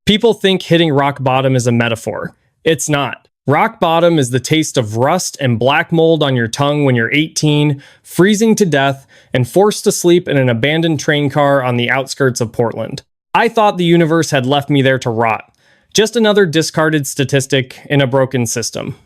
People think hitting rock bottom is a metaphor. It's not. Rock bottom is the taste of rust and black mold on your tongue when you're 18, freezing to death, and forced to sleep in an abandoned train car on the outskirts of Portland. I thought the universe had left me there to rot. Just another discarded statistic in a broken system.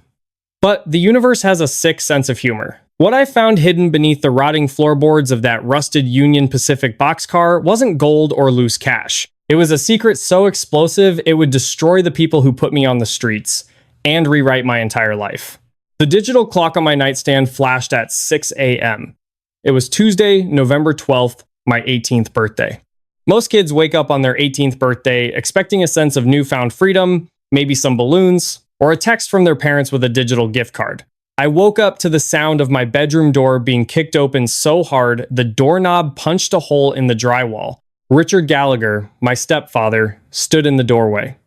But the universe has a sick sense of humor. What I found hidden beneath the rotting floorboards of that rusted Union Pacific boxcar wasn't gold or loose cash. It was a secret so explosive it would destroy the people who put me on the streets and rewrite my entire life. The digital clock on my nightstand flashed at 6 a.m. It was Tuesday, November 12th, my 18th birthday. Most kids wake up on their 18th birthday expecting a sense of newfound freedom, maybe some balloons, or a text from their parents with a digital gift card. I woke up to the sound of my bedroom door being kicked open so hard the doorknob punched a hole in the drywall. Richard Gallagher, my stepfather, stood in the doorway.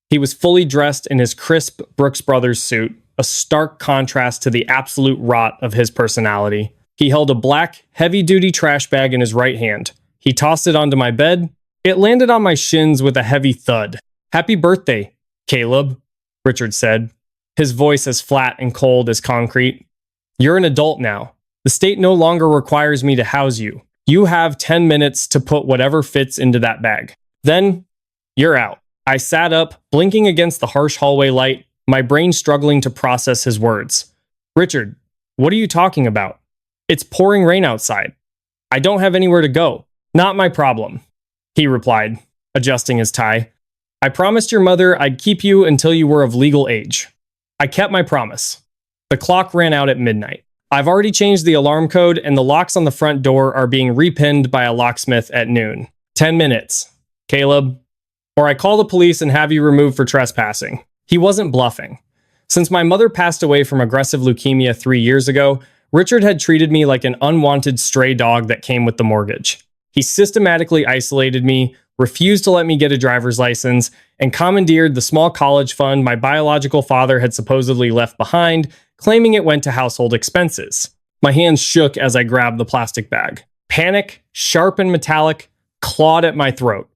He was fully dressed in his crisp Brooks Brothers suit, a stark contrast to the absolute rot of his personality. He held a black, heavy-duty trash bag in his right hand. He tossed it onto my bed. It landed on my shins with a heavy thud. "Happy birthday, Caleb," Richard said, his voice as flat and cold as concrete. "You're an adult now. The state no longer requires me to house you. You have 10 minutes to put whatever fits into that bag. Then, you're out." I sat up, blinking against the harsh hallway light, my brain struggling to process his words. "Richard, what are you talking about? It's pouring rain outside. I don't have anywhere to go." "Not my problem," he replied, adjusting his tie. "I promised your mother I'd keep you until you were of legal age. I kept my promise." The clock ran out at midnight. I've already changed the alarm code and the locks on the front door are being repinned by a locksmith at noon. 10 minutes, Caleb, or I call the police and have you removed for trespassing. He wasn't bluffing. Since my mother passed away from aggressive leukemia 3 years ago, Richard had treated me like an unwanted stray dog that came with the mortgage. He systematically isolated me, refused to let me get a driver's license, and commandeered the small college fund my biological father had supposedly left behind, claiming it went to household expenses. My hands shook as I grabbed the plastic bag. Panic, sharp and metallic, clawed at my throat.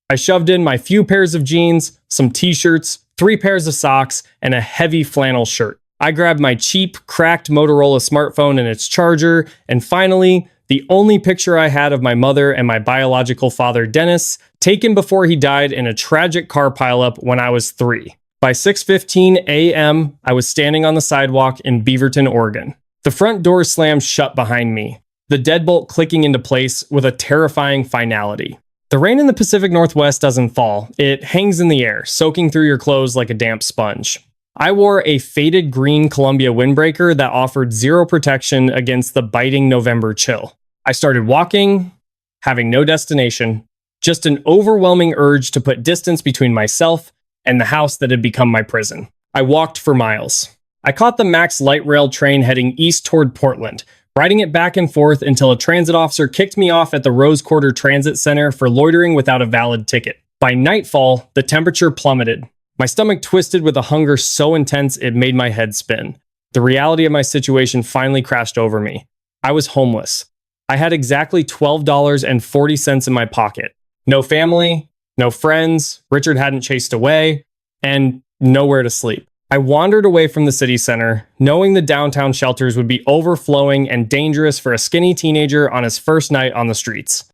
I shoved in my few pairs of jeans, some t-shirts, 3 pairs of socks, and a heavy flannel shirt. I grabbed my cheap, cracked Motorola smartphone and its charger, and finally, the only picture I had of my mother and my biological father, Dennis, taken before he died in a tragic car pileup when I was 3. By 6:15 a.m., I was standing on the sidewalk in Beaverton, Oregon. The front door slammed shut behind me, the deadbolt clicking into place with a terrifying finality. The rain in the Pacific Northwest doesn't fall. It hangs in the air, soaking through your clothes like a damp sponge. I wore a faded green Columbia windbreaker that offered zero protection against the biting November chill. I started walking, having no destination, just an overwhelming urge to put distance between myself and the house that had become my prison. I walked for miles. I caught the Max light rail train heading east toward Portland, riding it back and forth until a transit officer kicked me off at the Rose Quarter Transit Center for loitering without a valid ticket. By nightfall, the temperature plummeted. My stomach twisted with a hunger so intense it made my head spin. The reality of my situation finally crashed over me. I was homeless. I had exactly $12.40 in my pocket. No family, no friends, Richard hadn't chased away, and nowhere to sleep. I wandered away from the city center, knowing the downtown shelters would be overflowing and dangerous for a skinny teenager on his first night on the streets.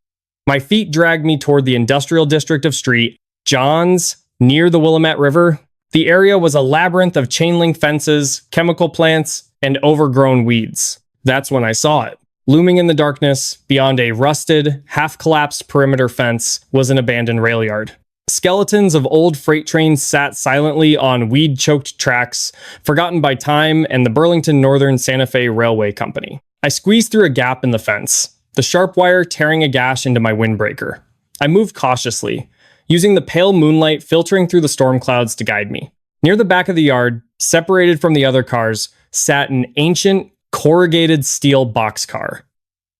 My feet dragged me toward the industrial district of Street, John's, near the Willamette River. The area was a labyrinth of chain-link fences, chemical plants, and overgrown weeds. That's when I saw it. Looming in the darkness, beyond a rusted, half-collapsed perimeter fence, was an abandoned rail yard. Skeletons of old freight trains sat silently on weed-choked tracks, forgotten by time and the Burlington Northern Santa Fe Railway Company. I squeezed through a gap in the fence, the sharp wire tearing a gash into my windbreaker. I moved cautiously, using the pale moonlight filtering through the storm clouds to guide me. Near the back of the yard, separated from the other cars, sat an ancient, corrugated steel boxcar.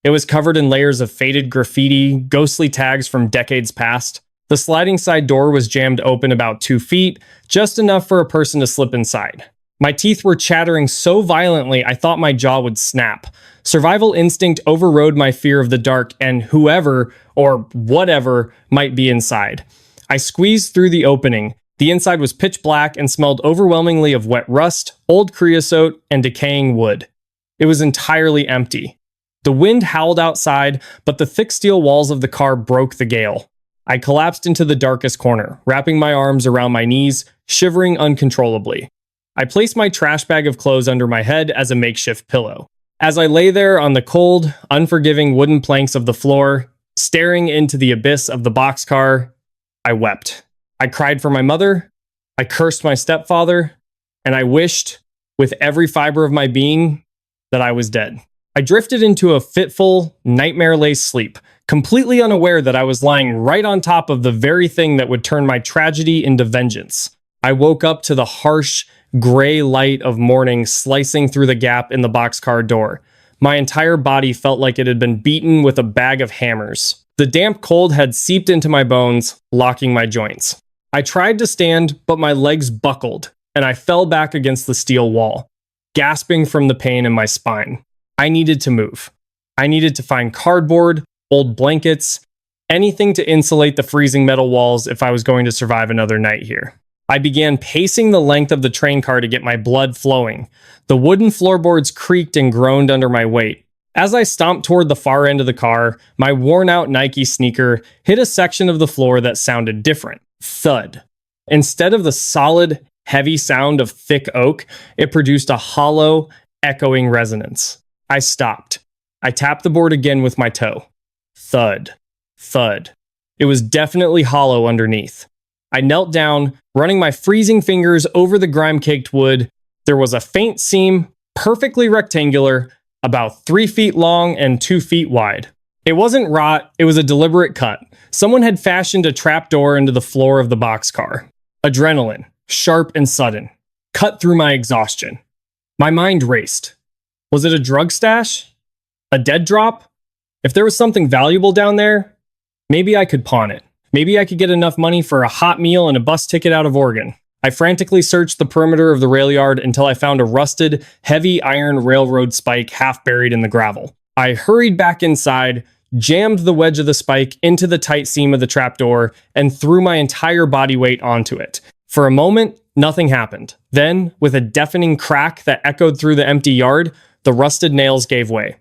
It was covered in layers of faded graffiti, ghostly tags from decades past. The sliding side door was jammed open about 2 feet, just enough for a person to slip inside. My teeth were chattering so violently I thought my jaw would snap. Survival instinct overrode my fear of the dark and whoever, or whatever, might be inside. I squeezed through the opening. The inside was pitch black and smelled overwhelmingly of wet rust, old creosote, and decaying wood. It was entirely empty. The wind howled outside, but the thick steel walls of the car broke the gale. I collapsed into the darkest corner, wrapping my arms around my knees, shivering uncontrollably. I placed my trash bag of clothes under my head as a makeshift pillow. As I lay there on the cold, unforgiving wooden planks of the floor, staring into the abyss of the boxcar, I wept. I cried for my mother, I cursed my stepfather, and I wished, with every fiber of my being, that I was dead. I drifted into a fitful, nightmare-laced sleep, completely unaware that I was lying right on top of the very thing that would turn my tragedy into vengeance. I woke up to the harsh, gray light of morning slicing through the gap in the boxcar door. My entire body felt like it had been beaten with a bag of hammers. The damp cold had seeped into my bones, locking my joints. I tried to stand, but my legs buckled, and I fell back against the steel wall, gasping from the pain in my spine. I needed to move. I needed to find cardboard, old blankets, anything to insulate the freezing metal walls if I was going to survive another night here. I began pacing the length of the train car to get my blood flowing. The wooden floorboards creaked and groaned under my weight. As I stomped toward the far end of the car, my worn-out Nike sneaker hit a section of the floor that sounded different. Thud. Instead of the solid, heavy sound of thick oak, it produced a hollow, echoing resonance. I stopped. I tapped the board again with my toe. Thud. Thud. It was definitely hollow underneath. I knelt down, running my freezing fingers over the grime-caked wood. There was a faint seam, perfectly rectangular, about 3 feet long and 2 feet wide. It wasn't rot, it was a deliberate cut. Someone had fashioned a trapdoor into the floor of the boxcar. Adrenaline, sharp and sudden, cut through my exhaustion. My mind raced. Was it a drug stash? A dead drop? If there was something valuable down there, maybe I could pawn it. Maybe I could get enough money for a hot meal and a bus ticket out of Oregon. I frantically searched the perimeter of the rail yard until I found a rusted, heavy iron railroad spike half buried in the gravel. I hurried back inside, jammed the wedge of the spike into the tight seam of the trapdoor, and threw my entire body weight onto it. For a moment, nothing happened. Then, with a deafening crack that echoed through the empty yard, the rusted nails gave way.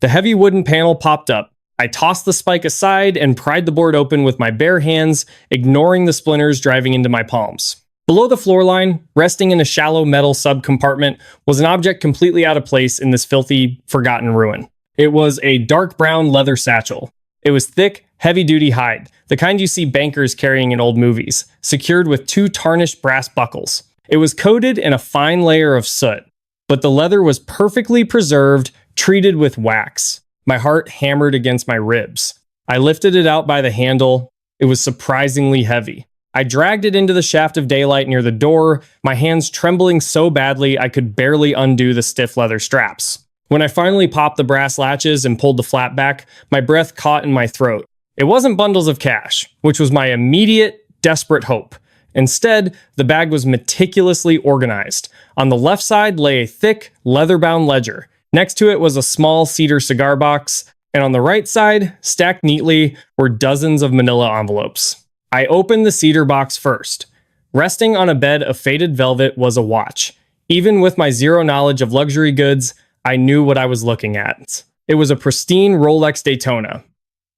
The heavy wooden panel popped up. I tossed the spike aside and pried the board open with my bare hands, ignoring the splinters driving into my palms. Below the floor line, resting in a shallow metal subcompartment, was an object completely out of place in this filthy, forgotten ruin. It was a dark brown leather satchel. It was thick, heavy-duty hide, the kind you see bankers carrying in old movies, secured with 2 tarnished brass buckles. It was coated in a fine layer of soot, but the leather was perfectly preserved, treated with wax. My heart hammered against my ribs. I lifted it out by the handle. It was surprisingly heavy. I dragged it into the shaft of daylight near the door, my hands trembling so badly I could barely undo the stiff leather straps. When I finally popped the brass latches and pulled the flap back, my breath caught in my throat. It wasn't bundles of cash, which was my immediate, desperate hope. Instead, the bag was meticulously organized. On the left side lay a thick, leather-bound ledger. Next to it was a small cedar cigar box, and on the right side, stacked neatly, were dozens of manila envelopes. I opened the cedar box first. Resting on a bed of faded velvet was a watch. Even with my zero knowledge of luxury goods, I knew what I was looking at. It was a pristine Rolex Daytona.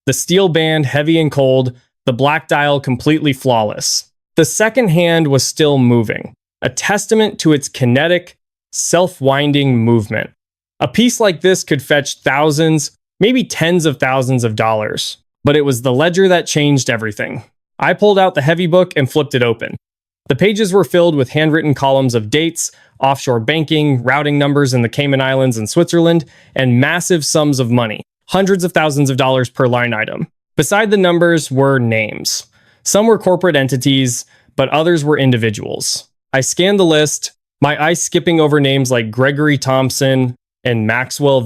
The steel band heavy and cold, the black dial completely flawless. The second hand was still moving, a testament to its kinetic, self-winding movement. A piece like this could fetch thousands, maybe tens of thousands of dollars. But it was the ledger that changed everything. I pulled out the heavy book and flipped it open. The pages were filled with handwritten columns of dates, offshore banking, routing numbers in the Cayman Islands and Switzerland, and massive sums of money, hundreds of thousands of dollars per line item. Beside the numbers were names. Some were corporate entities, but others were individuals. I scanned the list, my eyes skipping over names like Gregory Thompson and Maxwell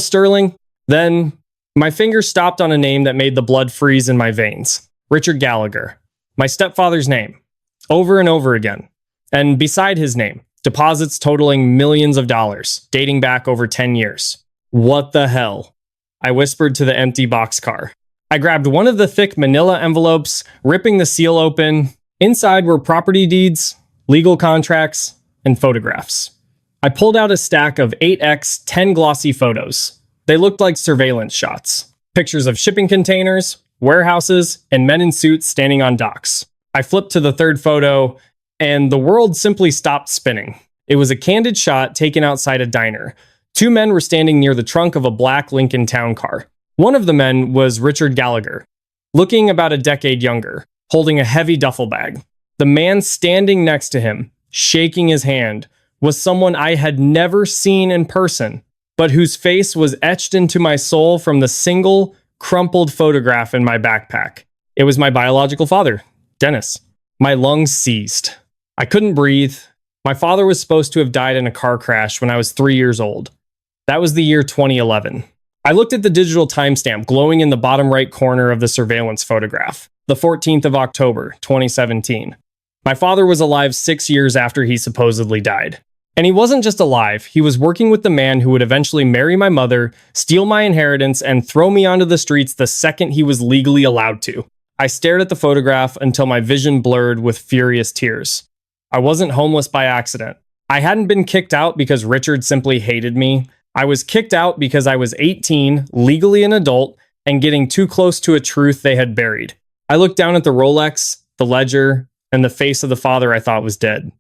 Sterling. Then my fingers stopped on a name that made the blood freeze in my veins. Richard Gallagher. My stepfather's name. Over and over again. And beside his name, deposits totaling millions of dollars, dating back over 10 years. What the hell? I whispered to the empty boxcar. I grabbed one of the thick manila envelopes, ripping the seal open. Inside were property deeds, legal contracts, and photographs. I pulled out a stack of 8x 10 glossy photos. They looked like surveillance shots. Pictures of shipping containers, warehouses, and men in suits standing on docks. I flipped to the third photo, and the world simply stopped spinning. It was a candid shot taken outside a diner. Two men were standing near the trunk of a black Lincoln Town car. One of the men was Richard Gallagher, looking about a decade younger, holding a heavy duffel bag. The man standing next to him, shaking his hand, was someone I had never seen in person, but whose face was etched into my soul from the single, crumpled photograph in my backpack. It was my biological father, Dennis. My lungs seized. I couldn't breathe. My father was supposed to have died in a car crash when I was 3 years old. That was the year 2011. I looked at the digital timestamp glowing in the bottom right corner of the surveillance photograph, the 14th of October, 2017. My father was alive 6 years after he supposedly died. And he wasn't just alive, he was working with the man who would eventually marry my mother, steal my inheritance, and throw me onto the streets the second he was legally allowed to. I stared at the photograph until my vision blurred with furious tears. I wasn't homeless by accident. I hadn't been kicked out because Richard simply hated me. I was kicked out because I was 18, legally an adult, and getting too close to a truth they had buried. I looked down at the Rolex, the ledger, and the face of the father I thought was dead.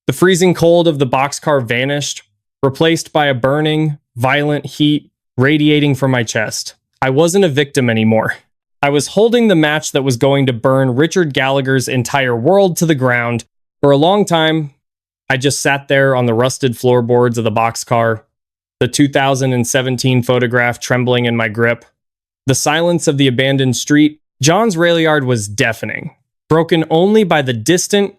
The freezing cold of the boxcar vanished, replaced by a burning, violent heat radiating from my chest. I wasn't a victim anymore. I was holding the match that was going to burn Richard Gallagher's entire world to the ground. For a long time, I just sat there on the rusted floorboards of the boxcar, the 2017 photograph trembling in my grip. The silence of the abandoned street, John's rail yard, was deafening, broken only by the distant,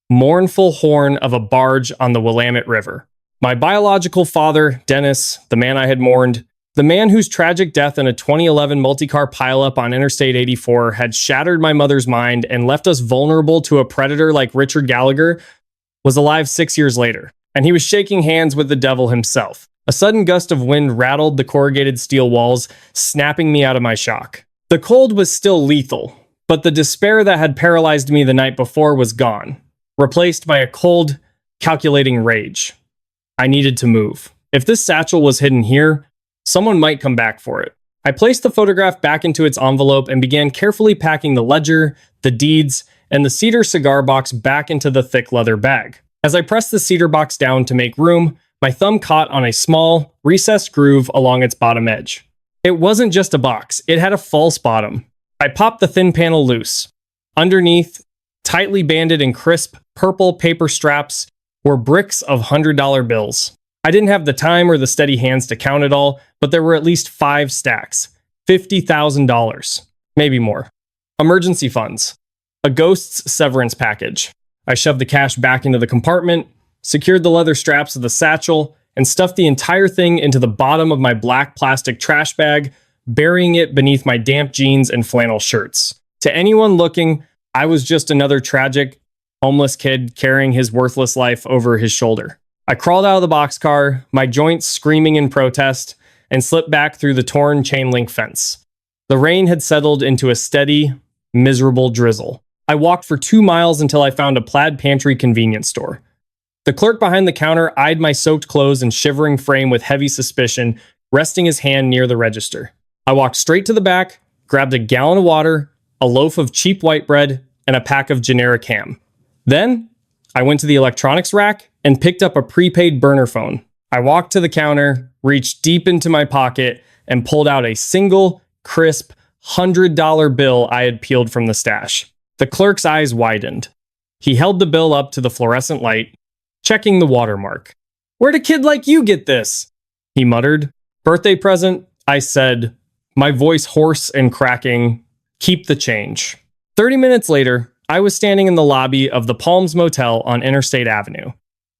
mournful horn of a barge on the Willamette River. My biological father, Dennis, the man I had mourned, the man whose tragic death in a 2011 multi-car pileup on Interstate 84 had shattered my mother's mind and left us vulnerable to a predator like Richard Gallagher, was alive 6 years later, and he was shaking hands with the devil himself. A sudden gust of wind rattled the corrugated steel walls, snapping me out of my shock. The cold was still lethal, but the despair that had paralyzed me the night before was gone, replaced by a cold, calculating rage. I needed to move. If this satchel was hidden here, someone might come back for it. I placed the photograph back into its envelope and began carefully packing the ledger, the deeds, and the cedar cigar box back into the thick leather bag. As I pressed the cedar box down to make room, my thumb caught on a small, recessed groove along its bottom edge. It wasn't just a box, it had a false bottom. I popped the thin panel loose. Underneath, tightly banded in crisp, purple paper straps, were bricks of $100 bills. I didn't have the time or the steady hands to count it all, but there were at least 5 stacks. $50,000. Maybe more. Emergency funds. A ghost's severance package. I shoved the cash back into the compartment, secured the leather straps of the satchel, and stuffed the entire thing into the bottom of my black plastic trash bag, burying it beneath my damp jeans and flannel shirts. To anyone looking, I was just another tragic, homeless kid carrying his worthless life over his shoulder. I crawled out of the boxcar, my joints screaming in protest, and slipped back through the torn chain link fence. The rain had settled into a steady, miserable drizzle. I walked for 2 miles until I found a plaid pantry convenience store. The clerk behind the counter eyed my soaked clothes and shivering frame with heavy suspicion, resting his hand near the register. I walked straight to the back, grabbed a gallon of water, a loaf of cheap white bread, and a pack of generic ham. Then, I went to the electronics rack and picked up a prepaid burner phone. I walked to the counter, reached deep into my pocket, and pulled out a single, crisp, $100 bill I had peeled from the stash. The clerk's eyes widened. He held the bill up to the fluorescent light, checking the watermark. "Where'd a kid like you get this?" he muttered. "Birthday present," I said, my voice hoarse and cracking. "Keep the change." 30 minutes later, I was standing in the lobby of the Palms Motel on Interstate Avenue,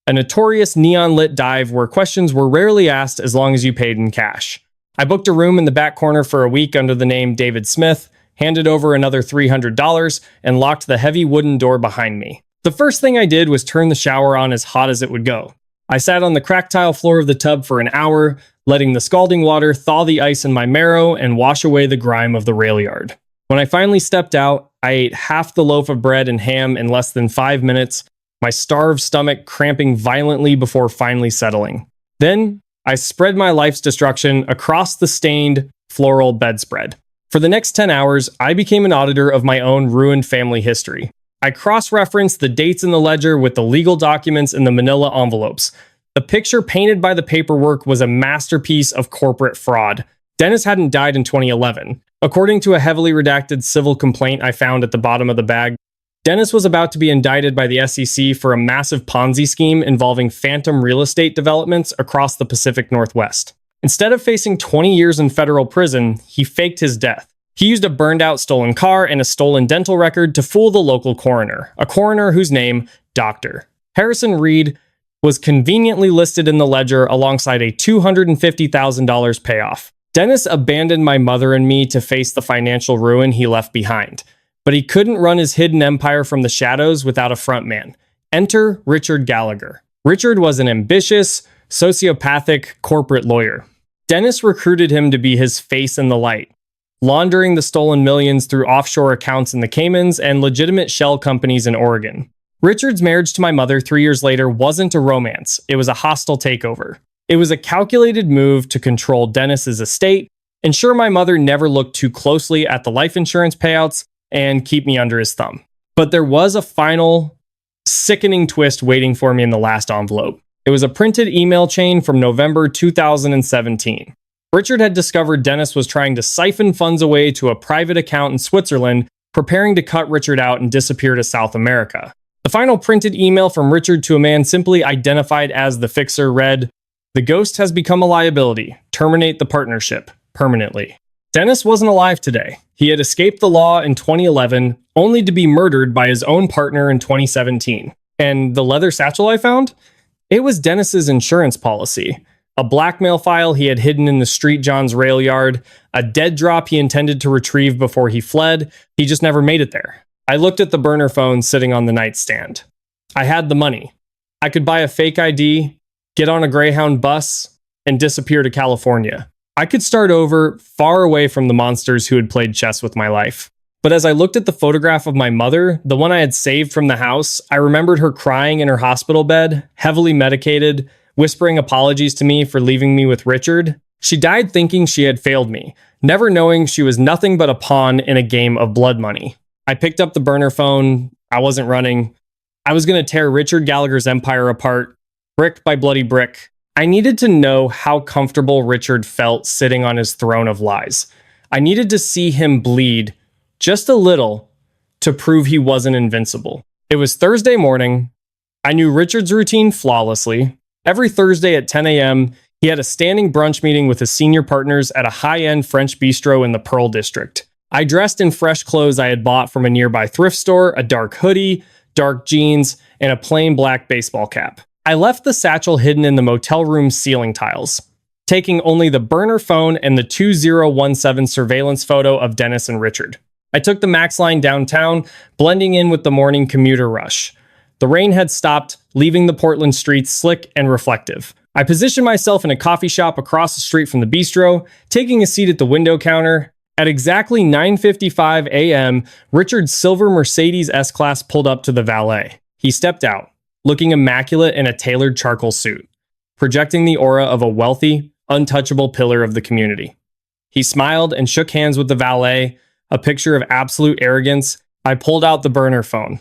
a notorious neon-lit dive where questions were rarely asked as long as you paid in cash. I booked a room in the back corner for a week under the name David Smith, handed over another $300, and locked the heavy wooden door behind me. The first thing I did was turn the shower on as hot as it would go. I sat on the cracked tile floor of the tub for an hour, letting the scalding water thaw the ice in my marrow and wash away the grime of the rail yard. When I finally stepped out, I ate half the loaf of bread and ham in less than 5 minutes, my starved stomach cramping violently before finally settling. Then, I spread my life's destruction across the stained floral bedspread. For the next 10 hours, I became an auditor of my own ruined family history. I cross-referenced the dates in the ledger with the legal documents in the manila envelopes. The picture painted by the paperwork was a masterpiece of corporate fraud. Dennis hadn't died in 2011. According to a heavily redacted civil complaint I found at the bottom of the bag, Dennis was about to be indicted by the SEC for a massive Ponzi scheme involving phantom real estate developments across the Pacific Northwest. Instead of facing 20 years in federal prison, he faked his death. He used a burned-out stolen car and a stolen dental record to fool the local coroner, a coroner whose name, Dr. Harrison Reed, was conveniently listed in the ledger alongside a $250,000 payoff. Dennis abandoned my mother and me to face the financial ruin he left behind, but he couldn't run his hidden empire from the shadows without a frontman. Enter Richard Gallagher. Richard was an ambitious, sociopathic corporate lawyer. Dennis recruited him to be his face in the light, laundering the stolen millions through offshore accounts in the Caymans and legitimate shell companies in Oregon. Richard's marriage to my mother 3 years later wasn't a romance, it was a hostile takeover. It was a calculated move to control Dennis's estate, ensure my mother never looked too closely at the life insurance payouts, and keep me under his thumb. But there was a final, sickening twist waiting for me in the last envelope. It was a printed email chain from November 2017. Richard had discovered Dennis was trying to siphon funds away to a private account in Switzerland, preparing to cut Richard out and disappear to South America. The final printed email from Richard to a man simply identified as the fixer read, "The ghost has become a liability. Terminate the partnership permanently." Dennis wasn't alive today. He had escaped the law in 2011, only to be murdered by his own partner in 2017. And the leather satchel I found? It was Dennis's insurance policy. A blackmail file he had hidden in the Street John's rail yard, a dead drop he intended to retrieve before he fled. He just never made it there. I looked at the burner phone sitting on the nightstand. I had the money. I could buy a fake ID, get on a Greyhound bus, and disappear to California. I could start over, far away from the monsters who had played chess with my life. But as I looked at the photograph of my mother, the one I had saved from the house, I remembered her crying in her hospital bed, heavily medicated, whispering apologies to me for leaving me with Richard. She died thinking she had failed me, never knowing she was nothing but a pawn in a game of blood money. I picked up the burner phone. I wasn't running. I was going to tear Richard Gallagher's empire apart, brick by bloody brick. I needed to know how comfortable Richard felt sitting on his throne of lies. I needed to see him bleed, just a little, to prove he wasn't invincible. It was Thursday morning. I knew Richard's routine flawlessly. Every Thursday at 10 a.m., he had a standing brunch meeting with his senior partners at a high-end French bistro in the Pearl District. I dressed in fresh clothes I had bought from a nearby thrift store, a dark hoodie, dark jeans, and a plain black baseball cap. I left the satchel hidden in the motel room's ceiling tiles, taking only the burner phone and the 2017 surveillance photo of Dennis and Richard. I took the Max line downtown, blending in with the morning commuter rush. The rain had stopped, leaving the Portland streets slick and reflective. I positioned myself in a coffee shop across the street from the bistro, taking a seat at the window counter. At exactly 9:55 a.m., Richard's silver Mercedes S-Class pulled up to the valet. He stepped out, looking immaculate in a tailored charcoal suit, projecting the aura of a wealthy, untouchable pillar of the community. He smiled and shook hands with the valet, a picture of absolute arrogance. I pulled out the burner phone.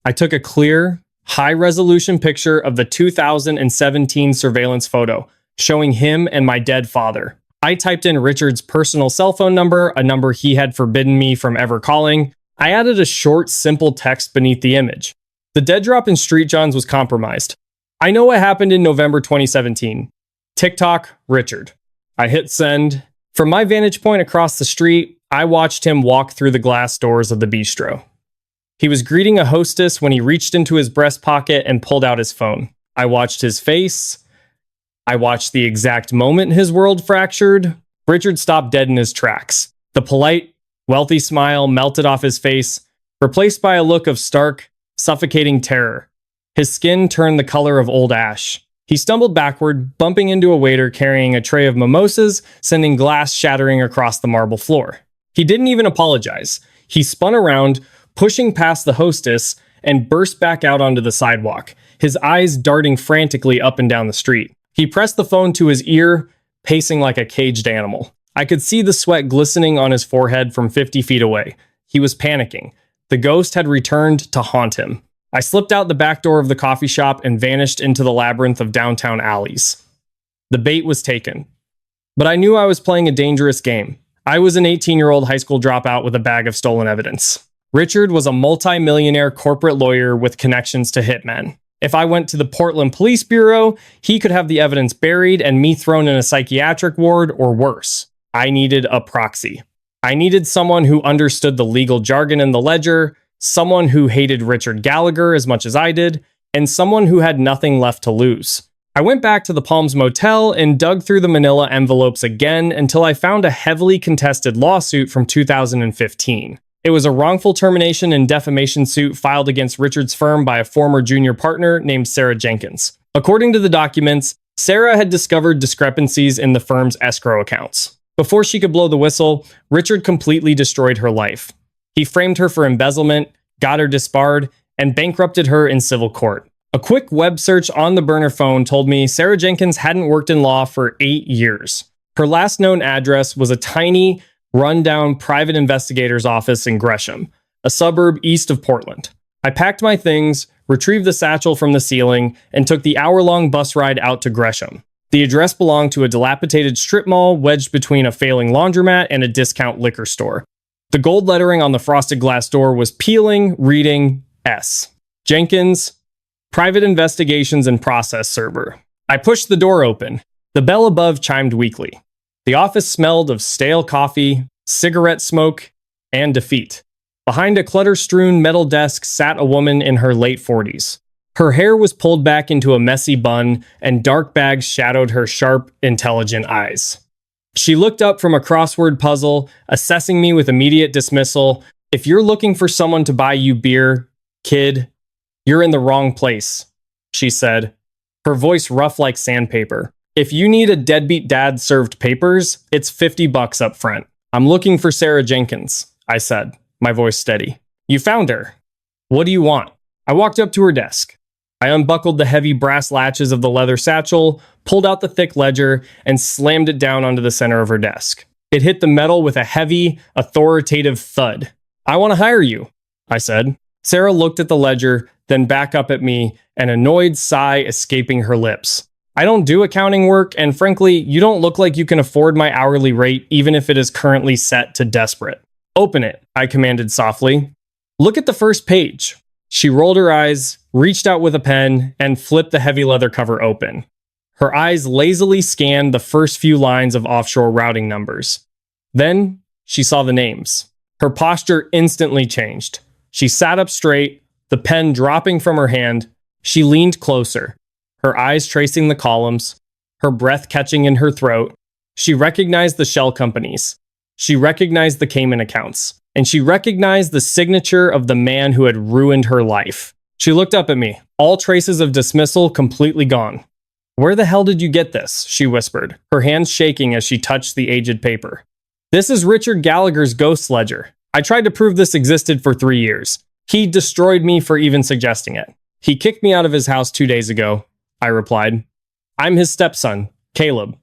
I took a clear, high-resolution picture of the 2017 surveillance photo, showing him and my dead father. I typed in Richard's personal cell phone number, a number he had forbidden me from ever calling. I added a short, simple text beneath the image. The dead drop in Street John's was compromised. I know what happened in November 2017. TikTok, Richard. I hit send. From my vantage point across the street, I watched him walk through the glass doors of the bistro. He was greeting a hostess when he reached into his breast pocket and pulled out his phone. I watched his face. I watched the exact moment his world fractured. Richard stopped dead in his tracks. The polite, wealthy smile melted off his face, replaced by a look of stark, suffocating terror. His skin turned the color of old ash. He stumbled backward, bumping into a waiter carrying a tray of mimosas, sending glass shattering across the marble floor. He didn't even apologize. He spun around, pushing past the hostess, and burst back out onto the sidewalk, his eyes darting frantically up and down the street. He pressed the phone to his ear, pacing like a caged animal. I could see the sweat glistening on his forehead from 50 feet away. He was panicking. The ghost had returned to haunt him. I slipped out the back door of the coffee shop and vanished into the labyrinth of downtown alleys. The bait was taken. But I knew I was playing a dangerous game. I was an 18-year-old high school dropout with a bag of stolen evidence. Richard was a multi-millionaire corporate lawyer with connections to hitmen. If I went to the Portland Police Bureau, he could have the evidence buried and me thrown in a psychiatric ward or worse. I needed a proxy. I needed someone who understood the legal jargon in the ledger, someone who hated Richard Gallagher as much as I did, and someone who had nothing left to lose. I went back to the Palms Motel and dug through the manila envelopes again until I found a heavily contested lawsuit from 2015. It was a wrongful termination and defamation suit filed against Richard's firm by a former junior partner named Sarah Jenkins. According to the documents, Sarah had discovered discrepancies in the firm's escrow accounts. Before she could blow the whistle, Richard completely destroyed her life. He framed her for embezzlement, got her disbarred, and bankrupted her in civil court. A quick web search on the burner phone told me Sarah Jenkins hadn't worked in law for 8 years. Her last known address was a tiny, run-down private investigator's office in Gresham, a suburb east of Portland. I packed my things, retrieved the satchel from the ceiling, and took the hour-long bus ride out to Gresham. The address belonged to a dilapidated strip mall wedged between a failing laundromat and a discount liquor store. The gold lettering on the frosted glass door was peeling, reading S. Jenkins, Private Investigations and Process Server. I pushed the door open. The bell above chimed weakly. The office smelled of stale coffee, cigarette smoke, and defeat. Behind a clutter-strewn metal desk sat a woman in her late 40s. Her hair was pulled back into a messy bun, and dark bags shadowed her sharp, intelligent eyes. She looked up from a crossword puzzle, assessing me with immediate dismissal. "If you're looking for someone to buy you beer, kid, you're in the wrong place," she said, her voice rough like sandpaper. "If you need a deadbeat dad served papers, it's $50 up front." "I'm looking for Sarah Jenkins," I said, my voice steady. "You found her. What do you want?" I walked up to her desk. I unbuckled the heavy brass latches of the leather satchel, pulled out the thick ledger, and slammed it down onto the center of her desk. It hit the metal with a heavy, authoritative thud. "I want to hire you," I said. Sarah looked at the ledger, then back up at me, an annoyed sigh escaping her lips. "I don't do accounting work, and frankly, you don't look like you can afford my hourly rate even if it is currently set to desperate." "Open it," I commanded softly. "Look at the first page." She rolled her eyes, reached out with a pen, and flipped the heavy leather cover open. Her eyes lazily scanned the first few lines of offshore routing numbers. Then she saw the names. Her posture instantly changed. She sat up straight, the pen dropping from her hand. She leaned closer, her eyes tracing the columns, her breath catching in her throat. She recognized the shell companies. She recognized the Cayman accounts. And she recognized the signature of the man who had ruined her life. She looked up at me, all traces of dismissal completely gone. "Where the hell did you get this?" she whispered, her hands shaking as she touched the aged paper. "This is Richard Gallagher's ghost ledger. I tried to prove this existed for 3 years. He destroyed me for even suggesting it. He kicked me out of his house 2 days ago," I replied. "I'm his stepson, Caleb.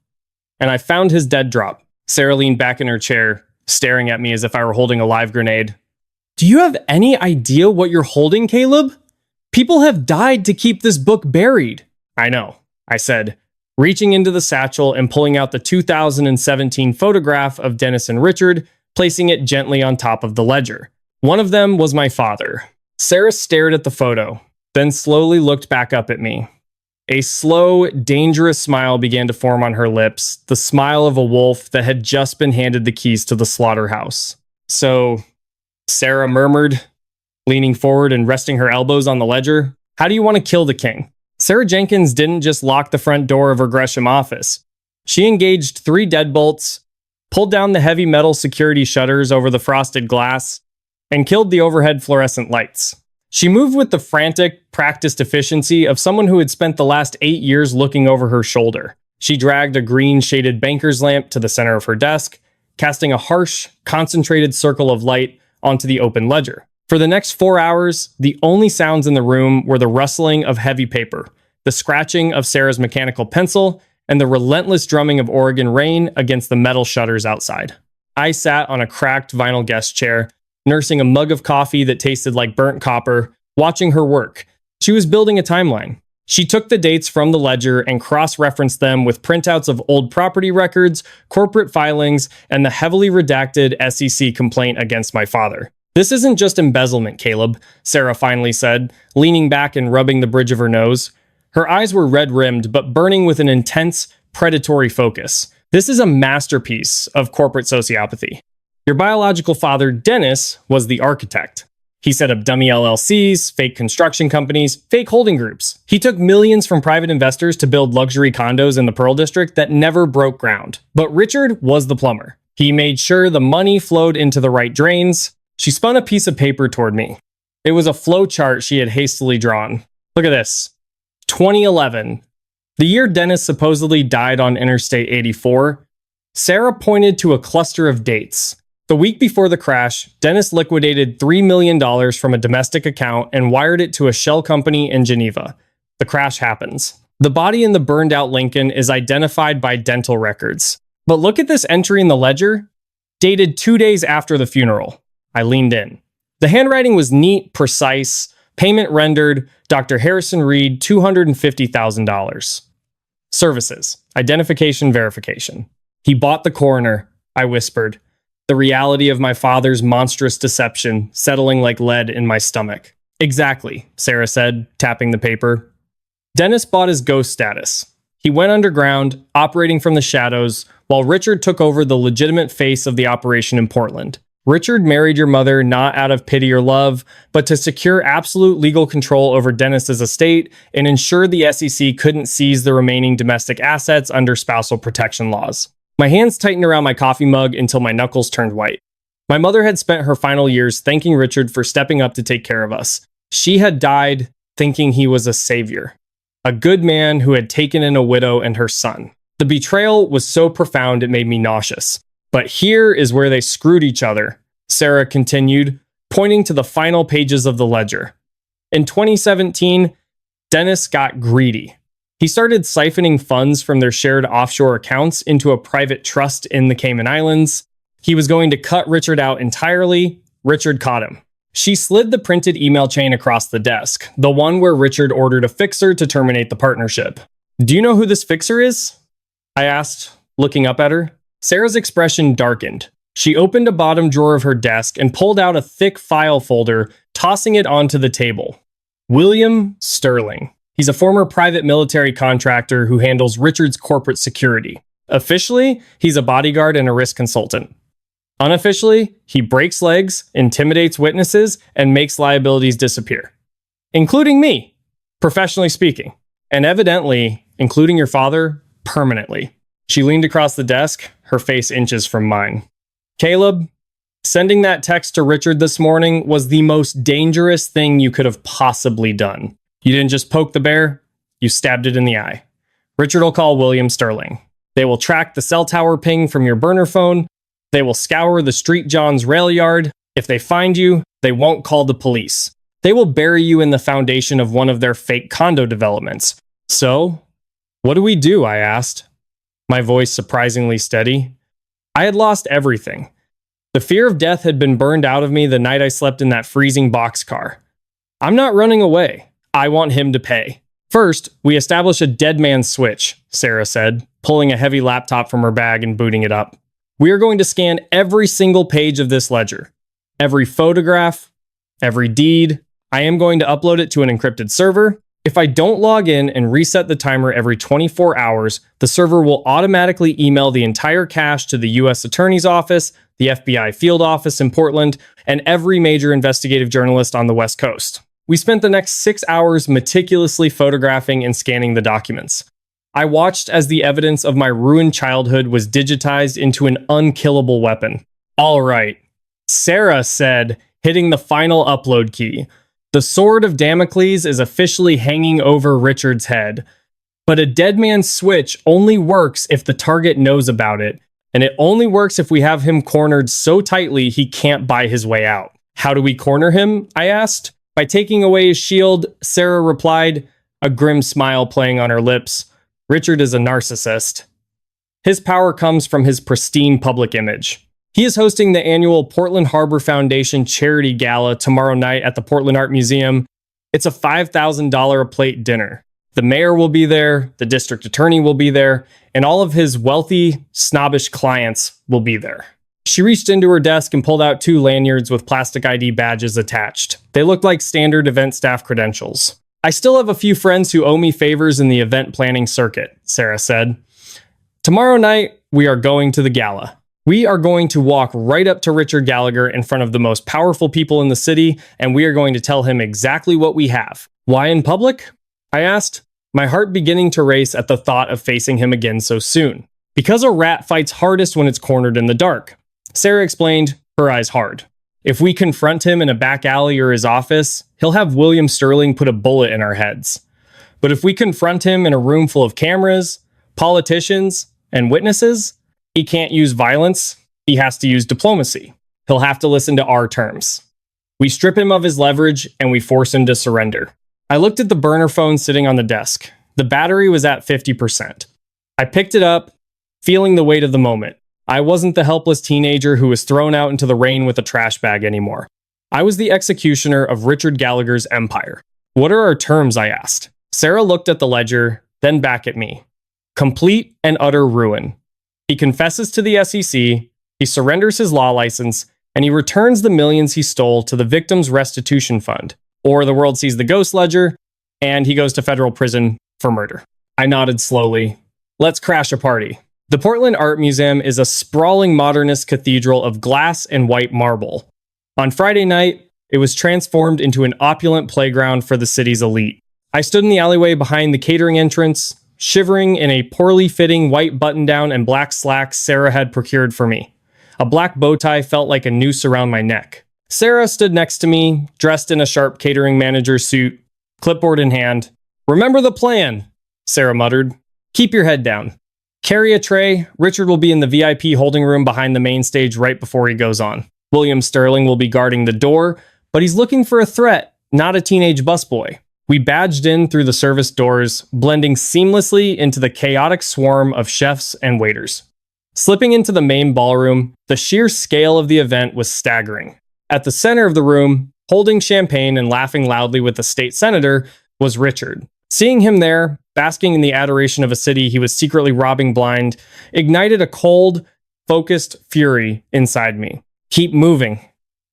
And I found his dead drop." Sarah leaned back in her chair, staring at me as if I were holding a live grenade. "Do you have any idea what you're holding, Caleb? People have died to keep this book buried." "I know," I said, reaching into the satchel and pulling out the 2017 photograph of Dennis and Richard, placing it gently on top of the ledger. One of them was my father. Sarah stared at the photo, then slowly looked back up at me. A slow, dangerous smile began to form on her lips, the smile of a wolf that had just been handed the keys to the slaughterhouse. "So," Sarah murmured, leaning forward and resting her elbows on the ledger, "how do you want to kill the king?" Sarah Jenkins didn't just lock the front door of her Gresham office. She engaged 3 deadbolts, pulled down the heavy metal security shutters over the frosted glass, and killed the overhead fluorescent lights. She moved with the frantic, practiced efficiency of someone who had spent the last 8 years looking over her shoulder. She dragged a green-shaded banker's lamp to the center of her desk, casting a harsh, concentrated circle of light onto the open ledger. For the next 4 hours, the only sounds in the room were the rustling of heavy paper, the scratching of Sarah's mechanical pencil, and the relentless drumming of Oregon rain against the metal shutters outside. I sat on a cracked vinyl guest chair, nursing a mug of coffee that tasted like burnt copper, watching her work. She was building a timeline. She took the dates from the ledger and cross-referenced them with printouts of old property records, corporate filings, and the heavily redacted SEC complaint against my father. "This isn't just embezzlement, Caleb," Sarah finally said, leaning back and rubbing the bridge of her nose. Her eyes were red-rimmed, but burning with an intense, predatory focus. "This is a masterpiece of corporate sociopathy. Your biological father, Dennis, was the architect. He set up dummy LLCs, fake construction companies, fake holding groups. He took millions from private investors to build luxury condos in the Pearl District that never broke ground. But Richard was the plumber. He made sure the money flowed into the right drains." She spun a piece of paper toward me. It was a flow chart she had hastily drawn. "Look at this. 2011. The year Dennis supposedly died on Interstate 84. Sarah pointed to a cluster of dates. The week before the crash, Dennis liquidated $3 million from a domestic account and wired it to a shell company in Geneva. The crash happens. The body in the burned-out Lincoln is identified by dental records. But look at this entry in the ledger, dated 2 days after the funeral." I leaned in. The handwriting was neat, precise. Payment rendered, Dr. Harrison Reed, $250,000. Services, identification verification. "He bought the coroner," I whispered. The reality of my father's monstrous deception settling like lead in my stomach. "Exactly," Sarah said, tapping the paper. "Dennis bought his ghost status. He went underground, operating from the shadows, while Richard took over the legitimate face of the operation in Portland. Richard married your mother not out of pity or love, but to secure absolute legal control over Dennis's estate and ensure the SEC couldn't seize the remaining domestic assets under spousal protection laws." My hands tightened around my coffee mug until my knuckles turned white. My mother had spent her final years thanking Richard for stepping up to take care of us. She had died thinking he was a savior, a good man who had taken in a widow and her son. The betrayal was so profound it made me nauseous. "But here is where they screwed each other," Sarah continued, pointing to the final pages of the ledger. "In 2017, Dennis got greedy. He started siphoning funds from their shared offshore accounts into a private trust in the Cayman Islands. He was going to cut Richard out entirely. Richard caught him." She slid the printed email chain across the desk, the one where Richard ordered a fixer to terminate the partnership. "Do you know who this fixer is?" I asked, looking up at her. Sarah's expression darkened. She opened a bottom drawer of her desk and pulled out a thick file folder, tossing it onto the table. "William Sterling. He's a former private military contractor who handles Richard's corporate security. Officially, he's a bodyguard and a risk consultant. Unofficially, he breaks legs, intimidates witnesses, and makes liabilities disappear. Including me, professionally speaking. And evidently, including your father, permanently." She leaned across the desk, her face inches from mine. "Caleb, sending that text to Richard this morning was the most dangerous thing you could have possibly done. You didn't just poke the bear, you stabbed it in the eye. Richard will call William Sterling. They will track the cell tower ping from your burner phone. They will scour the Street John's rail yard. If they find you, they won't call the police. They will bury you in the foundation of one of their fake condo developments. So, what do we do?" I asked, my voice surprisingly steady. I had lost everything. The fear of death had been burned out of me the night I slept in that freezing boxcar. "I'm not running away. I want him to pay. First, we establish a dead man's switch," Sarah said, pulling a heavy laptop from her bag and booting it up. "We are going to scan every single page of this ledger. Every photograph, every deed. I am going to upload it to an encrypted server. If I don't log in and reset the timer every 24 hours, the server will automatically email the entire cache to the U.S. Attorney's Office, the FBI field office in Portland, and every major investigative journalist on the West Coast." We spent the next 6 hours meticulously photographing and scanning the documents. I watched as the evidence of my ruined childhood was digitized into an unkillable weapon. "All right," Sarah said, hitting the final upload key. The sword of Damocles is officially hanging over Richard's head. But a dead man's switch only works if the target knows about it, and it only works if we have him cornered so tightly he can't buy his way out. How do we corner him? I asked. By taking away his shield, Sarah replied, a grim smile playing on her lips. Richard is a narcissist. His power comes from his pristine public image. He is hosting the annual Portland Harbor Foundation Charity Gala tomorrow night at the Portland Art Museum. It's a $5,000 a plate dinner. The mayor will be there, the district attorney will be there, and all of his wealthy, snobbish clients will be there. She reached into her desk and pulled out 2 lanyards with plastic ID badges attached. They looked like standard event staff credentials. I still have a few friends who owe me favors in the event planning circuit, Sarah said. Tomorrow night, we are going to the gala. We are going to walk right up to Richard Gallagher in front of the most powerful people in the city, and we are going to tell him exactly what we have. Why in public? I asked, my heart beginning to race at the thought of facing him again so soon. Because a rat fights hardest when it's cornered in the dark. Sarah explained, her eyes hard. If we confront him in a back alley or his office, he'll have William Sterling put a bullet in our heads. But if we confront him in a room full of cameras, politicians, and witnesses, he can't use violence, he has to use diplomacy. He'll have to listen to our terms. We strip him of his leverage and we force him to surrender. I looked at the burner phone sitting on the desk. The battery was at 50%. I picked it up, feeling the weight of the moment. I wasn't the helpless teenager who was thrown out into the rain with a trash bag anymore. I was the executioner of Richard Gallagher's empire. What are our terms? I asked. Sarah looked at the ledger, then back at me. Complete and utter ruin. He confesses to the SEC, he surrenders his law license, and he returns the millions he stole to the victims' restitution fund. Or the world sees the ghost ledger, and he goes to federal prison for murder. I nodded slowly. Let's crash a party. The Portland Art Museum is a sprawling modernist cathedral of glass and white marble. On Friday night, it was transformed into an opulent playground for the city's elite. I stood in the alleyway behind the catering entrance, shivering in a poorly fitting white button-down and black slacks Sarah had procured for me. A black bow tie felt like a noose around my neck. Sarah stood next to me, dressed in a sharp catering manager suit, clipboard in hand. Remember the plan, Sarah muttered. Keep your head down. Carry a tray. Richard will be in the VIP holding room behind the main stage right before he goes on. William Sterling will be guarding the door, but he's looking for a threat, not a teenage busboy. We badged in through the service doors, blending seamlessly into the chaotic swarm of chefs and waiters. Slipping into the main ballroom, the sheer scale of the event was staggering. At the center of the room, holding champagne and laughing loudly with the state senator, was Richard. Seeing him there, basking in the adoration of a city he was secretly robbing blind, ignited a cold, focused fury inside me. Keep moving,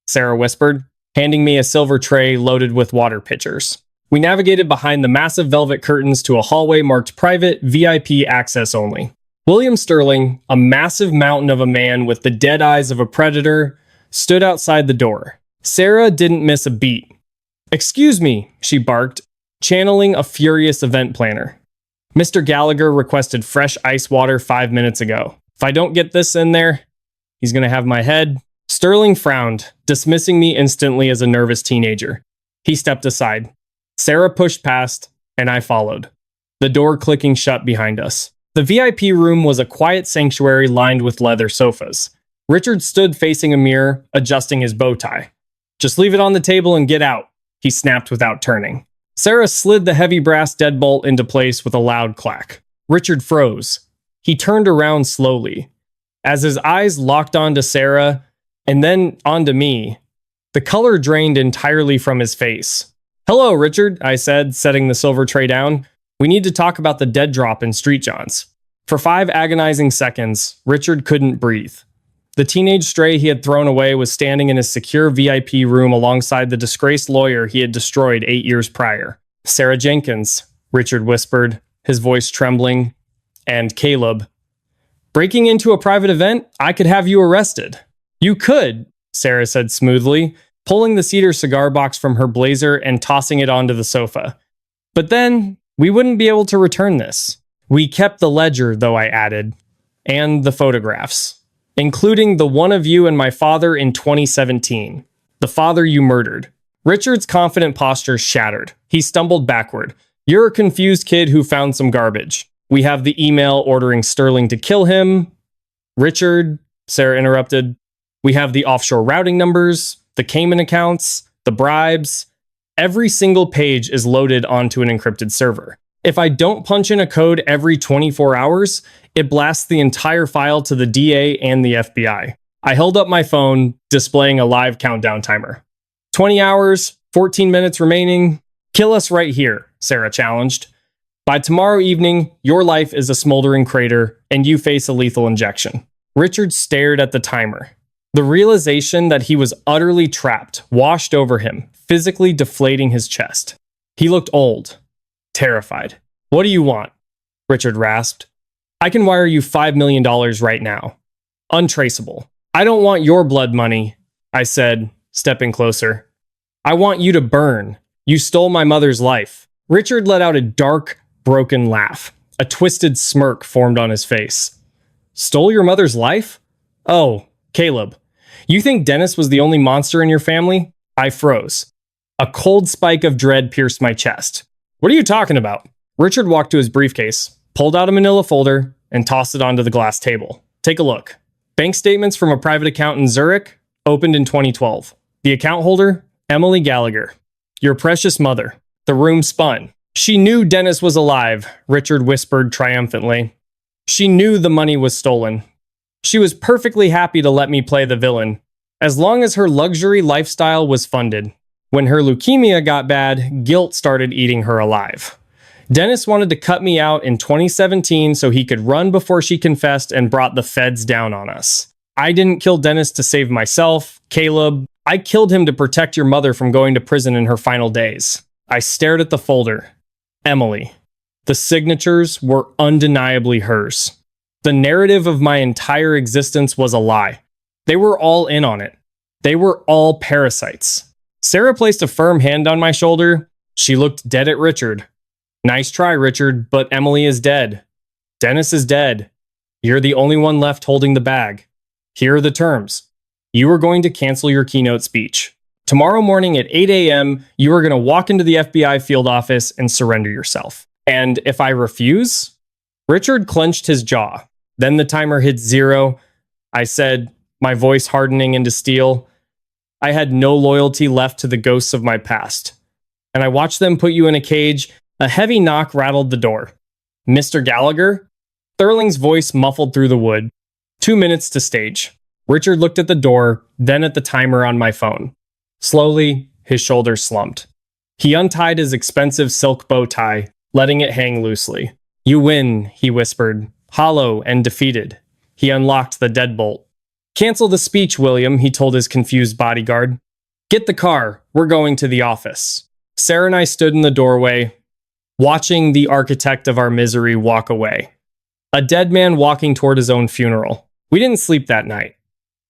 Sarah whispered, handing me a silver tray loaded with water pitchers. We navigated behind the massive velvet curtains to a hallway marked private, VIP access only. William Sterling, a massive mountain of a man with the dead eyes of a predator, stood outside the door. Sarah didn't miss a beat. Excuse me, she barked, channeling a furious event planner. Mr. Gallagher requested fresh ice water 5 minutes ago. If I don't get this in there, he's going to have my head. Sterling frowned, dismissing me instantly as a nervous teenager. He stepped aside. Sarah pushed past, and I followed, the door clicking shut behind us. The VIP room was a quiet sanctuary lined with leather sofas. Richard stood facing a mirror, adjusting his bow tie. Just leave it on the table and get out, he snapped without turning. Sarah slid the heavy brass deadbolt into place with a loud clack. Richard froze. He turned around slowly. As his eyes locked onto Sarah, and then onto me, the color drained entirely from his face. Hello, Richard, I said, setting the silver tray down. We need to talk about the dead drop in Street Johns. For 5 agonizing seconds, Richard couldn't breathe. The teenage stray he had thrown away was standing in his secure VIP room alongside the disgraced lawyer he had destroyed 8 years prior. Sarah Jenkins, Richard whispered, his voice trembling, and Caleb. Breaking into a private event? I could have you arrested. You could, Sarah said smoothly, pulling the cedar cigar box from her blazer and tossing it onto the sofa. But then, we wouldn't be able to return this. We kept the ledger, though, I added, and the photographs, including the one of you and my father in 2017, the father you murdered. Richard's confident posture shattered. He stumbled backward. You're a confused kid who found some garbage. We have the email ordering Sterling to kill him. Richard, Sarah interrupted. We have the offshore routing numbers, the Cayman accounts, the bribes. Every single page is loaded onto an encrypted server. If I don't punch in a code every 24 hours, it blasts the entire file to the DA and the FBI. I held up my phone, displaying a live countdown timer. 20 hours, 14 minutes remaining. Kill us right here, Sarah challenged. By tomorrow evening, your life is a smoldering crater, and you face a lethal injection. Richard stared at the timer. The realization that he was utterly trapped washed over him, physically deflating his chest. He looked old, terrified. What do you want? Richard rasped. I can wire you $5 million right now. Untraceable. I don't want your blood money, I said, stepping closer. I want you to burn. You stole my mother's life. Richard let out a dark, broken laugh. A twisted smirk formed on his face. Stole your mother's life? Oh, Caleb. You think Dennis was the only monster in your family? I froze. A cold spike of dread pierced my chest. What are you talking about? Richard walked to his briefcase, pulled out a manila folder, and tossed it onto the glass table. Take a look. Bank statements from a private account in Zurich, opened in 2012. The account holder, Emily Gallagher. Your precious mother. The room spun. She knew Dennis was alive, Richard whispered triumphantly. She knew the money was stolen. She was perfectly happy to let me play the villain, as long as her luxury lifestyle was funded. When her leukemia got bad, guilt started eating her alive. Dennis wanted to cut me out in 2017 so he could run before she confessed and brought the feds down on us. I didn't kill Dennis to save myself, Caleb. I killed him to protect your mother from going to prison in her final days. I stared at the folder. Emily. The signatures were undeniably hers. The narrative of my entire existence was a lie. They were all in on it. They were all parasites. Sarah placed a firm hand on my shoulder. She looked dead at Richard. Nice try, Richard, but Emily is dead. Dennis is dead. You're the only one left holding the bag. Here are the terms. You are going to cancel your keynote speech. Tomorrow morning at 8 a.m., you are going to walk into the FBI field office and surrender yourself. And if I refuse? Richard clenched his jaw. Then the timer hit 0. I said, my voice hardening into steel, I had no loyalty left to the ghosts of my past. And I watched them put you in a cage. A heavy knock rattled the door. Mr. Gallagher? Sterling's voice muffled through the wood. 2 minutes to stage. Richard looked at the door, then at the timer on my phone. Slowly, his shoulders slumped. He untied his expensive silk bow tie, letting it hang loosely. You win, he whispered, hollow and defeated. He unlocked the deadbolt. Cancel the speech, William, he told his confused bodyguard. Get the car, we're going to the office. Sarah and I stood in the doorway, watching the architect of our misery walk away. A dead man walking toward his own funeral. We didn't sleep that night.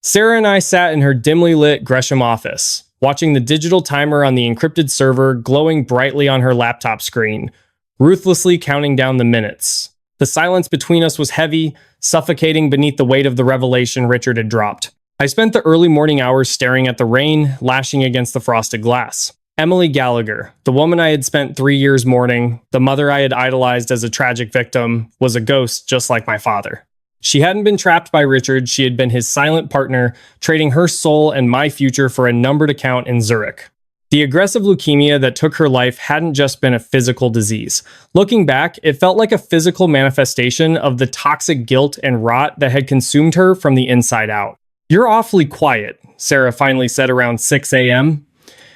Sarah and I sat in her dimly lit Gresham office, watching the digital timer on the encrypted server glowing brightly on her laptop screen, ruthlessly counting down the minutes. The silence between us was heavy, suffocating beneath the weight of the revelation Richard had dropped. I spent the early morning hours staring at the rain, lashing against the frosted glass. Emily Gallagher, the woman I had spent 3 years mourning, the mother I had idolized as a tragic victim, was a ghost just like my father. She hadn't been trapped by Richard, she had been his silent partner, trading her soul and my future for a numbered account in Zurich. The aggressive leukemia that took her life hadn't just been a physical disease. Looking back, it felt like a physical manifestation of the toxic guilt and rot that had consumed her from the inside out. You're awfully quiet, Sarah finally said around 6 a.m.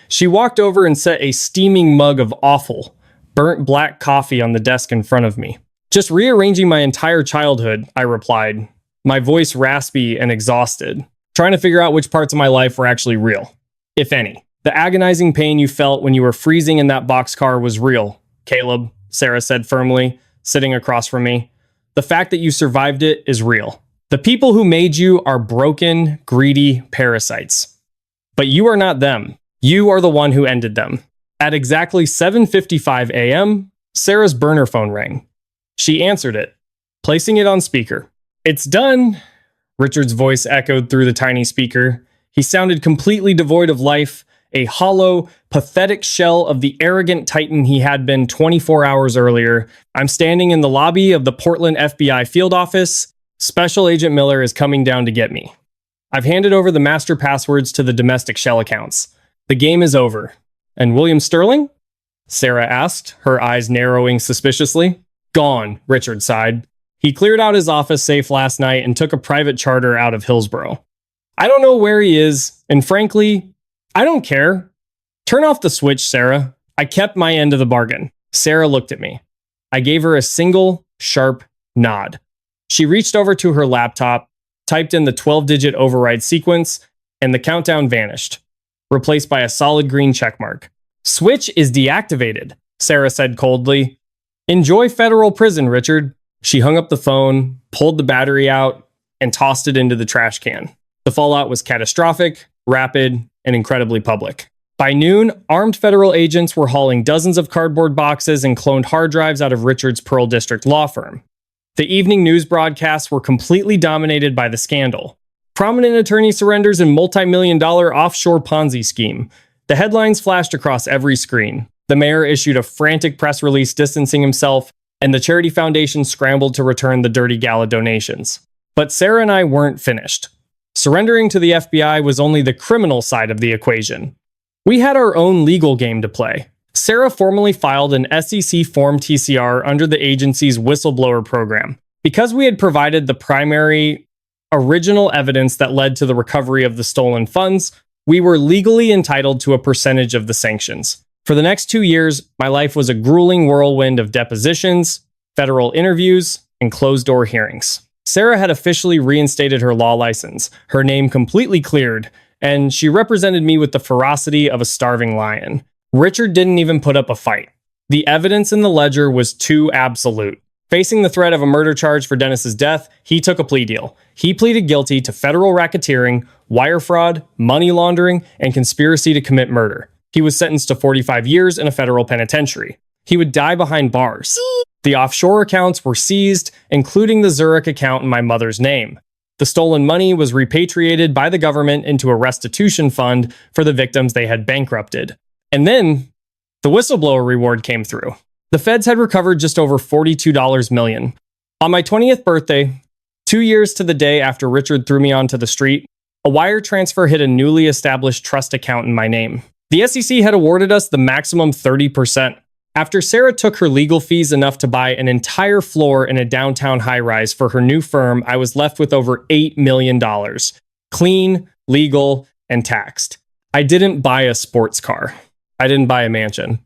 She walked over and set a steaming mug of awful, burnt black coffee on the desk in front of me. Just rearranging my entire childhood, I replied, my voice raspy and exhausted, trying to figure out which parts of my life were actually real, if any. The agonizing pain you felt when you were freezing in that boxcar was real, Caleb, Sarah said firmly, sitting across from me. The fact that you survived it is real. The people who made you are broken, greedy parasites. But you are not them. You are the one who ended them. At exactly 7:55 a.m., Sarah's burner phone rang. She answered it, placing it on speaker. It's done, Richard's voice echoed through the tiny speaker. He sounded completely devoid of life, a hollow, pathetic shell of the arrogant titan he had been 24 hours earlier. I'm standing in the lobby of the Portland FBI field office. Special Agent Miller is coming down to get me. I've handed over the master passwords to the domestic shell accounts. The game is over. And William Sterling? Sarah asked, her eyes narrowing suspiciously. Gone, Richard sighed. He cleared out his office safe last night and took a private charter out of Hillsborough. I don't know where he is, and frankly, I don't care. Turn off the switch, Sarah. I kept my end of the bargain. Sarah looked at me. I gave her a single, sharp nod. She reached over to her laptop, typed in the 12-digit override sequence, and the countdown vanished, replaced by a solid green checkmark. Switch is deactivated, Sarah said coldly. Enjoy federal prison, Richard. She hung up the phone, pulled the battery out, and tossed it into the trash can. The fallout was catastrophic, rapid, and incredibly public. By noon, armed federal agents were hauling dozens of cardboard boxes and cloned hard drives out of Richard's Pearl District law firm. The evening news broadcasts were completely dominated by the scandal. Prominent attorney surrenders in multi-million-dollar offshore Ponzi scheme. The headlines flashed across every screen. The mayor issued a frantic press release distancing himself, and the charity foundation scrambled to return the dirty gala donations. But Sarah and I weren't finished. Surrendering to the FBI was only the criminal side of the equation. We had our own legal game to play. Sarah formally filed an SEC Form TCR under the agency's whistleblower program. Because we had provided the primary original evidence that led to the recovery of the stolen funds, we were legally entitled to a percentage of the sanctions. For the next 2 years, my life was a grueling whirlwind of depositions, federal interviews, and closed-door hearings. Sarah had officially reinstated her law license, her name completely cleared, and she represented me with the ferocity of a starving lion. Richard didn't even put up a fight. The evidence in the ledger was too absolute. Facing the threat of a murder charge for Dennis's death, he took a plea deal. He pleaded guilty to federal racketeering, wire fraud, money laundering, and conspiracy to commit murder. He was sentenced to 45 years in a federal penitentiary. He would die behind bars. The offshore accounts were seized, including the Zurich account in my mother's name. The stolen money was repatriated by the government into a restitution fund for the victims they had bankrupted. And then, the whistleblower reward came through. The feds had recovered just over $42 million. On my 20th birthday, 2 years to the day after Richard threw me onto the street, a wire transfer hit a newly established trust account in my name. The SEC had awarded us the maximum 30%. After Sarah took her legal fees enough to buy an entire floor in a downtown high-rise for her new firm, I was left with over $8 million. Clean, legal, and taxed. I didn't buy a sports car. I didn't buy a mansion.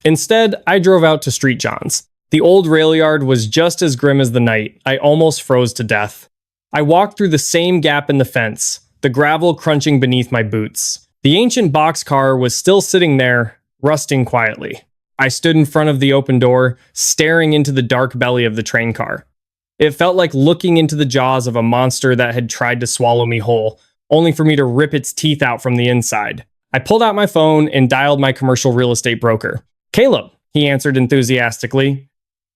Instead, I drove out to Street John's. The old rail yard was just as grim as the night. I almost froze to death. I walked through the same gap in the fence, the gravel crunching beneath my boots. The ancient boxcar was still sitting there, rusting quietly. I stood in front of the open door, staring into the dark belly of the train car. It felt like looking into the jaws of a monster that had tried to swallow me whole, only for me to rip its teeth out from the inside. I pulled out my phone and dialed my commercial real estate broker. Caleb, he answered enthusiastically.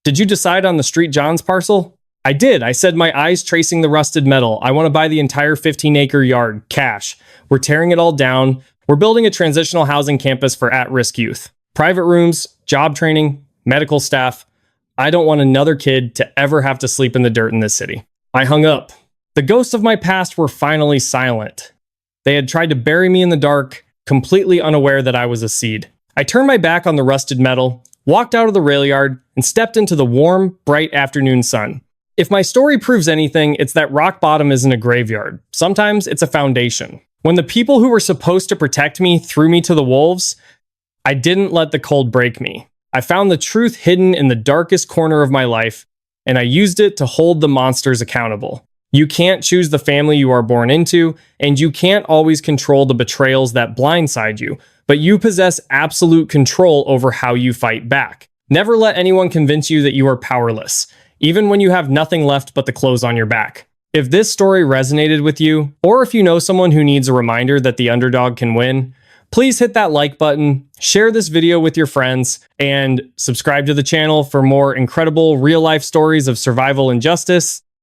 Did you decide on the Street John's parcel? I did. I said, my eyes tracing the rusted metal. I want to buy the entire 15-acre yard, cash. We're tearing it all down. We're building a transitional housing campus for at-risk youth. Private rooms, job training, medical staff. I don't want another kid to ever have to sleep in the dirt in this city. I hung up. The ghosts of my past were finally silent. They had tried to bury me in the dark, completely unaware that I was a seed. I turned my back on the rusted metal, walked out of the rail yard, and stepped into the warm, bright afternoon sun. If my story proves anything, it's that rock bottom isn't a graveyard. Sometimes it's a foundation. When the people who were supposed to protect me threw me to the wolves, I didn't let the cold break me. I found the truth hidden in the darkest corner of my life, and I used it to hold the monsters accountable. You can't choose the family you are born into, and you can't always control the betrayals that blindside you, but you possess absolute control over how you fight back. Never let anyone convince you that you are powerless, even when you have nothing left but the clothes on your back. If this story resonated with you, or if you know someone who needs a reminder that the underdog can win, please hit that like button, share this video with your friends, and subscribe to the channel for more incredible real-life stories of survival and justice.